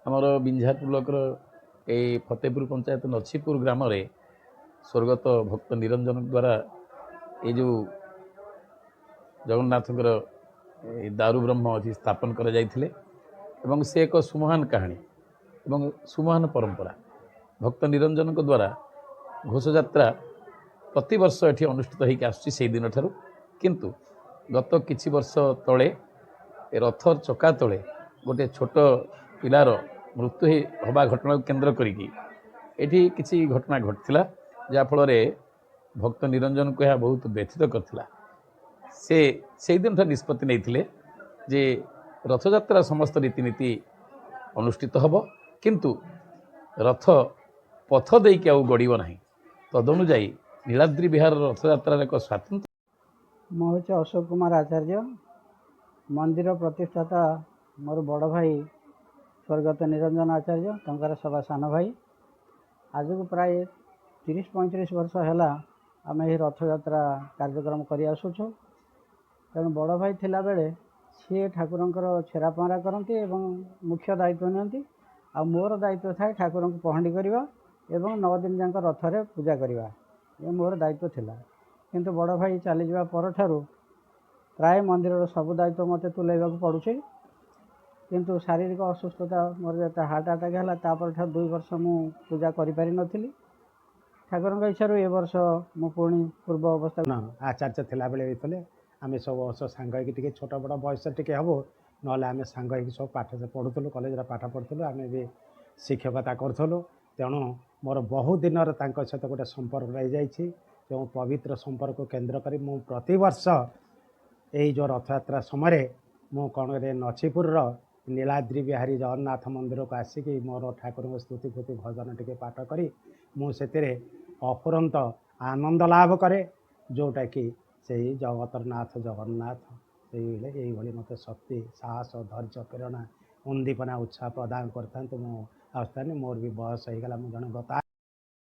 ଆମର ବିଞ୍ଝାରପୁର ବ୍ଲକର ଏଇ ଫତେପୁର ପଞ୍ଚାୟତ ନଛିପୁର ଗ୍ରାମରେ ସ୍ୱର୍ଗତ ଭକ୍ତ ନିରଞ୍ଜନ ଦ୍ୱାରା ଏଇ ଯେଉଁ ଜଗନ୍ନାଥଙ୍କର ଦାରୁ ବ୍ରହ୍ମ ଏଠି ସ୍ଥାପନ କରାଯାଇଥିଲେ ଏବଂ ସେ ଏକ ସୁମହାନ କାହାଣୀ ଏବଂ ସୁମହାନ ପରମ୍ପରା। ଭକ୍ତ ନିରଞ୍ଜନଙ୍କ ଦ୍ୱାରା ଘୋଷଯାତ୍ରା ପ୍ରତିବର୍ଷ ଏଠି ଅନୁଷ୍ଠିତ ହୋଇକି ଆସୁଛି ସେଇ ଦିନଠାରୁ। କିନ୍ତୁ ଗତ କିଛି ବର୍ଷ ତଳେ ରଥ ଚକା ତଳେ ଗୋଟିଏ ଛୋଟ ପିଲାର ମୃତ୍ୟୁ ହେବା ଘଟଣାକୁ କେନ୍ଦ୍ର କରିକି ଏଠି କିଛି ଘଟଣା ଘଟିଥିଲା, ଯାହାଫଳରେ ଭକ୍ତ ନିରଞ୍ଜନକୁ ଏହା ବହୁତ ବ୍ୟଥିତ କରିଥିଲା। ସେ ସେଇଦିନଠାରୁ ନିଷ୍ପତ୍ତି ନେଇଥିଲେ ଯେ ରଥଯାତ୍ରା ସମସ୍ତ ରୀତିନୀତି ଅନୁଷ୍ଠିତ ହେବ, କିନ୍ତୁ ରଥ ପଥ ଦେଇକି ଆଉ ଗଡ଼ିବ ନାହିଁ। ତଦନୁଯାୟୀ ନୀଳାଦ୍ରି ବିହାରର ରଥଯାତ୍ରାର ଏକ ସ୍ୱାତନ୍ତ୍ୟ। ମୁଁ ହେଉଛି ଅଶୋକ କୁମାର ଆଚାର୍ଯ୍ୟ। ମନ୍ଦିର ପ୍ରତିଷ୍ଠାତା ମୋର ବଡ଼ ଭାଇ ସ୍ୱର୍ଗତ ନିରଞ୍ଜନ ଆଚାର୍ଯ୍ୟ, ତାଙ୍କର ସବା ସାନ ଭାଇ। ଆଜକୁ ପ୍ରାୟ 30-35 ବର୍ଷ ହେଲା ଆମେ ଏହି ରଥଯାତ୍ରା କାର୍ଯ୍ୟକ୍ରମ କରି ଆସୁଛୁ। ତେଣୁ ବଡ଼ ଭାଇ ଥିଲାବେଳେ ସିଏ ଠାକୁରଙ୍କର ଛେରା ପହଁରା କରନ୍ତି ଏବଂ ମୁଖ୍ୟ ଦାୟିତ୍ୱ ନିଅନ୍ତି, ଆଉ ମୋର ଦାୟିତ୍ୱ ଥାଏ ଠାକୁରଙ୍କୁ ପହଣ୍ଡି କରିବା ଏବଂ 9 ଦିନ ଯାକ ରଥରେ ପୂଜା କରିବା, ଏ ମୋର ଦାୟିତ୍ୱ ଥିଲା। କିନ୍ତୁ ବଡ଼ ଭାଇ ଚାଲିଯିବା ପରଠାରୁ ପ୍ରାୟ ମନ୍ଦିରର ସବୁ ଦାୟିତ୍ୱ ମୋତେ ତୁଲାଇବାକୁ ପଡ଼ୁଛି। କିନ୍ତୁ ଶାରୀରିକ ଅସୁସ୍ଥତା ମୋର ଯେତେ ହାର୍ଟ ଆଟାକ୍ ହେଲା ତାପରଠାରୁ 2 ବର୍ଷ ମୁଁ ପୂଜା କରିପାରିନଥିଲି। ଠାକୁରଙ୍କ ଇଚ୍ଛାରୁ ଏ ବର୍ଷ ମୁଁ ପୁଣି ପୂର୍ବ ଅବସ୍ଥା ଆଚାର୍ଯ୍ୟ ଥିଲାବେଳେ ହେଇଥିଲେ ଆମେ ସବୁ ବର୍ଷ ସାଙ୍ଗ ହେଇକି ଟିକେ ଛୋଟ ବଡ଼ ବୟସ ଟିକେ ହେବ, ନହେଲେ ଆମେ ସାଙ୍ଗ ହେଇକି ସବୁ ପାଠ ପଢ଼ୁଥିଲୁ, କଲେଜରେ ପାଠ ପଢ଼ୁଥିଲୁ, ଆମେ ବି ଶିକ୍ଷକତା କରୁଥିଲୁ। ତେଣୁ ମୋର ବହୁ ଦିନର ତାଙ୍କ ସହିତ ଗୋଟେ ସମ୍ପର୍କ ରହିଯାଇଛି। ଯେଉଁ ପବିତ୍ର ସମ୍ପର୍କକୁ କେନ୍ଦ୍ର କରି ମୁଁ ପ୍ରତିବର୍ଷ ଏଇ ଯେଉଁ ରଥଯାତ୍ରା ସମୟରେ ମୁଁ କ'ଣ କରେ, ନଛିପୁରର ନୀଳାଦ୍ରି ବିହାରୀ ଜଗନ୍ନାଥ ମନ୍ଦିରକୁ ଆସିକି ମୋର ଠାକୁରଙ୍କ ସ୍ତୁତି ଫୁତି ଭଜନ ଟିକେ ପାଠ କରି ମୁଁ ସେଥିରେ ଅଫୁରନ୍ତ ଆନନ୍ଦ ଲାଭ କରେ, ଯେଉଁଟାକି ସେଇ ଜଗତର ନାଥ ଜଗନ୍ନାଥ ଏଇଭଳି ମୋତେ ଶକ୍ତି, ସାହସ, ଧୈର୍ଯ୍ୟ, ପ୍ରେରଣା, ଉନ୍ଦୀପନା, ଉତ୍ସାହ ପ୍ରଦାନ କରିଥାନ୍ତି। ମୁଁ ଆସୁଥାନ୍ତି, ମୋର ବି ବୟସ ହେଇଗଲା, ମୁଁ ଜଣେ ଗତା